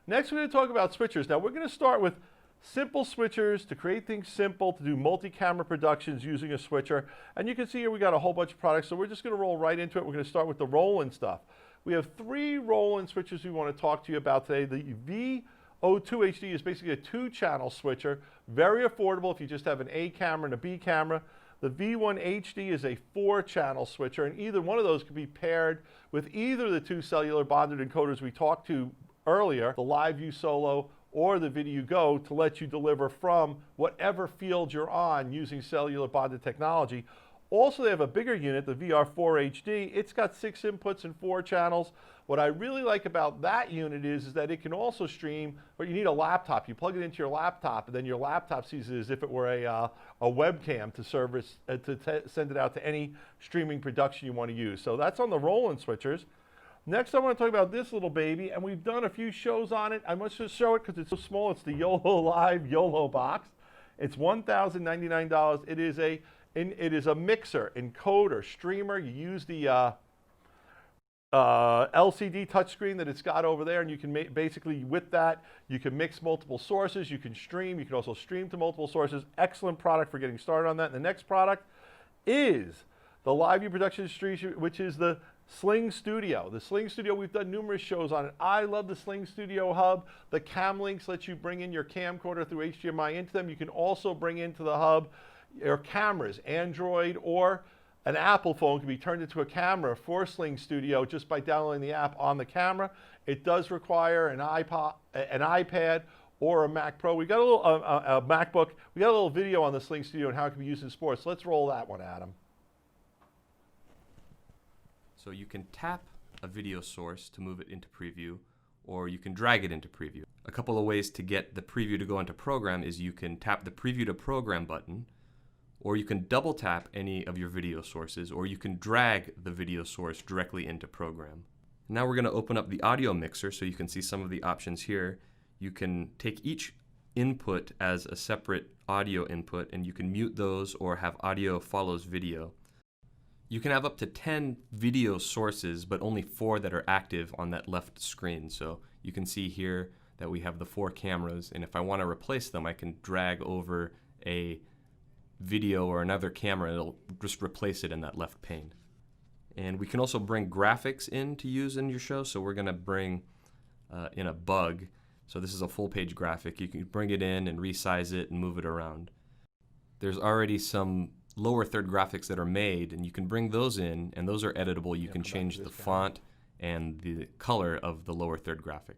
Next, we're going to talk about switchers. Now, we're going to start with simple switchers to create things simple, to do multi-camera productions using a switcher. And you can see here we got a whole bunch of products, so we're just going to roll right into it. We're going to start with the Roland stuff. We have 3 Roland switchers we want to talk to you about today. The V02 HD is basically a 2-channel switcher, very affordable if you just have an A camera and a B camera. The V1 HD is a 4-channel switcher, and either one of those can be paired with either of the 2 cellular bonded encoders we talked to earlier, the LiveView Solo or the Videoguys, to let you deliver from whatever field you're on using cellular bonded technology. Also, they have a bigger unit, the VR4 HD. It's got 6 inputs and 4 channels. What I really like about that unit is that it can also stream, but you need a laptop. You plug it into your laptop, and then your laptop sees it as if it were a webcam to service, send it out to any streaming production you want to use. So that's on the Roland switchers. Next, I want to talk about this little baby, and we've done a few shows on it. I must just show it because it's so small. It's the YoloLiv YOLO box. It's $1,099. It is a mixer, encoder, streamer. You use the LCD touchscreen that it's got over there, and you can basically, with that, you can mix multiple sources, you can stream, you can also stream to multiple sources. Excellent product for getting started on that. And the next product is the LiveView production stream, which is the Sling Studio. The Sling Studio, we've done numerous shows on it. I love the Sling Studio hub. The cam links let you bring in your camcorder through HDMI into them. You can also bring into the hub your cameras. Android or an Apple phone can be turned into a camera for Sling Studio just by downloading the app on the camera. It does require an iPad or a Mac Pro. We got a little a MacBook. We got a little video on the Sling Studio and how it can be used in sports. Let's roll that one, Adam. So you can tap a video source to move it into preview, or you can drag it into preview. A couple of ways to get the preview to go into program is you can tap the preview to program button, or you can double tap any of your video sources, or you can drag the video source directly into program. Now we're going to open up the audio mixer so you can see some of the options here. You can take each input as a separate audio input, and you can mute those or have audio follows video. You can have up to 10 video sources, but only 4 that are active on that left screen. So you can see here that we have the 4 cameras, and if I want to replace them, I can drag over a video or another camera, and it'll just replace it in that left pane. And we can also bring graphics in to use in your show. So we're going to bring in a bug. So this is a full page graphic. You can bring it in and resize it and move it around. There's already some lower third graphics that are made, and you can bring those in, and those are editable. You can change the font and the color of the lower third graphic.